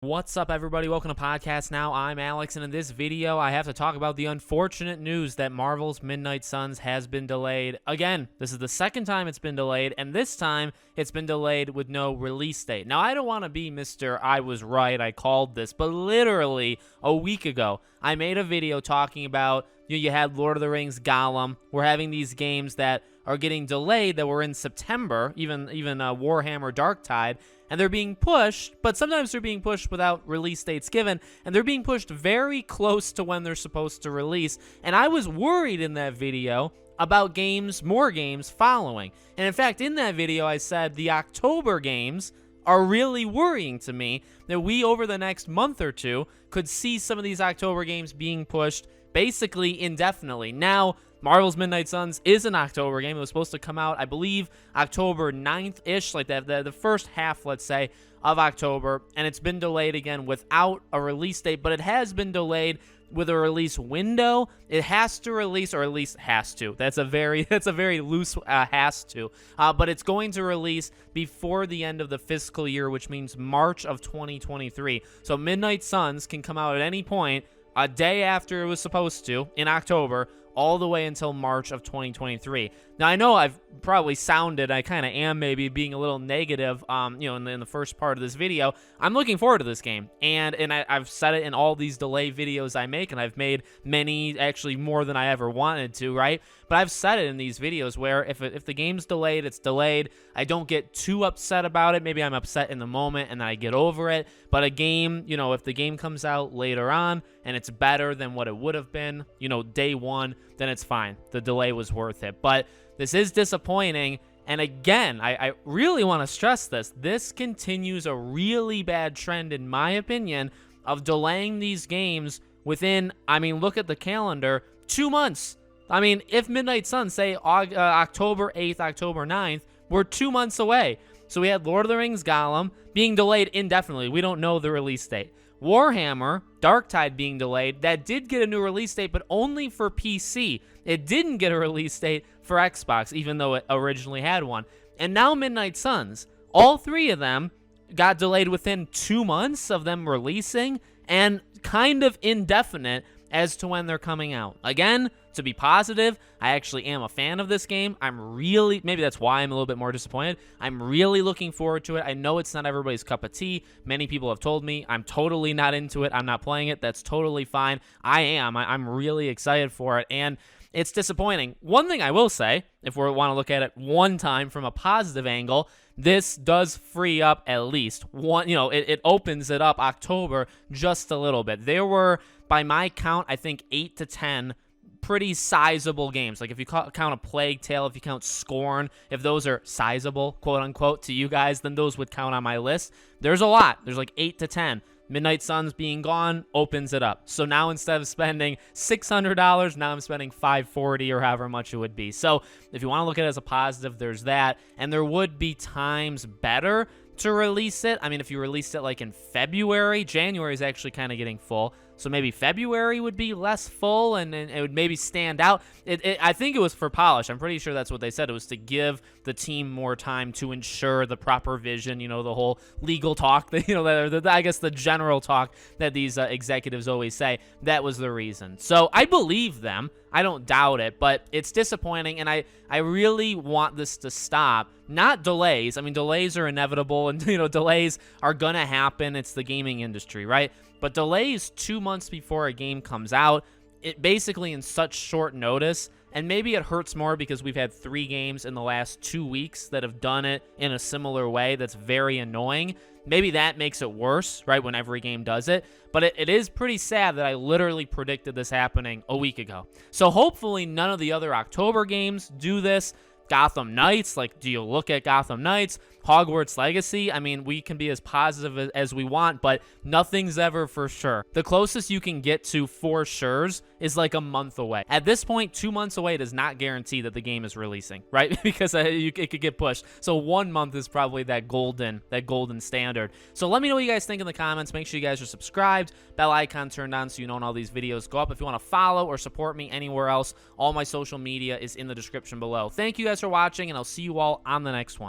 What's up, everybody? Welcome to Podcast Now. I'm Alex, and in this video, I have to talk about the unfortunate news that Marvel's Midnight Suns has been delayed. Again, this is the second time it's been delayed, and this time it's been delayed with no release date. Now, I don't want to be Mr. I was right, I called this, but literally a week ago, I made a video talking about you had Lord of the Rings, Gollum. We're having these games that are getting delayed that were in September, even Warhammer Darktide, and they're being pushed, but sometimes they're being pushed without release dates given, and they're being pushed very close to when they're supposed to release. And I was worried in that video about more games following. And in fact, in that video, I said the October games are really worrying to me that we, over the next month or two, could see some of these October games being pushed basically indefinitely. Now, Marvel's Midnight Suns is an October game. It was supposed to come out, I believe, October 9th-ish, like the first half, let's say, of October, and it's been delayed again without a release date, but it has been delayed with a release window. It has to release, or at least has to. That's a very loose has to. But it's going to release before the end of the fiscal year, which means March of 2023. So Midnight Suns can come out at any point, a day after it was supposed to, in October, all the way until March of 2023. Now, I know I've probably sounded, I kind of am maybe being a little negative, in the first part of this video. I'm looking forward to this game, and I've said it in all these delay videos I make, and I've made many, actually more than I ever wanted to, right? But I've said it in these videos where if the game's delayed, it's delayed. I don't get too upset about it. Maybe I'm upset in the moment, and then I get over it. But a game, if the game comes out later on, and it's better than what it would have been, day one, then it's fine. The delay was worth it. But this is disappointing. And again, I really want to stress this. This continues a really bad trend, in my opinion, of delaying these games within, look at the calendar, 2 months. If Midnight Suns, say October 8th, October 9th, we're 2 months away. So we had Lord of the Rings, Gollum, being delayed indefinitely. We don't know the release date. Warhammer Darktide being delayed. That did get a new release date, but only for PC. It didn't get a release date for Xbox, even though it originally had one. And now Midnight Suns. All three of them got delayed within 2 months of them releasing, and kind of indefinite as to when they're coming out. Again, to be positive, I actually am a fan of this game. Maybe that's why I'm a little bit more disappointed. I'm really looking forward to it. I know it's not everybody's cup of tea. Many people have told me I'm totally not into it. I'm not playing it. That's totally fine. I am. I'm really excited for it, and it's disappointing. One thing I will say, if we want to look at it one time from a positive angle, this does free up at least one, it opens it up October just a little bit. There were, by my count, I think 8 to 10 pretty sizable games. Like if you count a Plague Tale, if you count Scorn, if those are sizable, quote unquote, to you guys, then those would count on my list. There's a lot. There's like 8 to 10. Midnight Suns being gone opens it up. So now instead of spending $600, now I'm spending $540 or however much it would be. So if you want to look at it as a positive, there's that. And there would be times better to release it. If you released it like in February, January is actually kind of getting full. So maybe February would be less full, and it would maybe stand out. I think it was for polish. I'm pretty sure that's what they said. It was to give the team more time to ensure the proper vision, the whole legal talk, I guess the general talk that these executives always say. That was the reason. So I believe them. I don't doubt it, but it's disappointing, and I really want this to stop. Not delays. Delays are inevitable, and, delays are going to happen. It's the gaming industry, right? But delays 2 months before a game comes out, it basically in such short notice, and maybe it hurts more because we've had 3 games in the last 2 weeks that have done it in a similar way. That's very annoying. Maybe that makes it worse, right, when every game does it. But it is pretty sad that I literally predicted this happening a week ago. So hopefully none of the other October games do this. Gotham Knights, do you look at Gotham Knights? Hogwarts Legacy, we can be as positive as we want, but nothing's ever for sure. The closest you can get to for sure's is like a month away. At this point, 2 months away does not guarantee that the game is releasing, right? Because it could get pushed. So 1 month is probably that golden standard. So let me know what you guys think in the comments. Make sure you guys are subscribed, bell icon turned on so you know when all these videos go up. If you want to follow or support me anywhere else, all my social media is in the description below. Thank you guys for watching, and I'll see you all on the next one.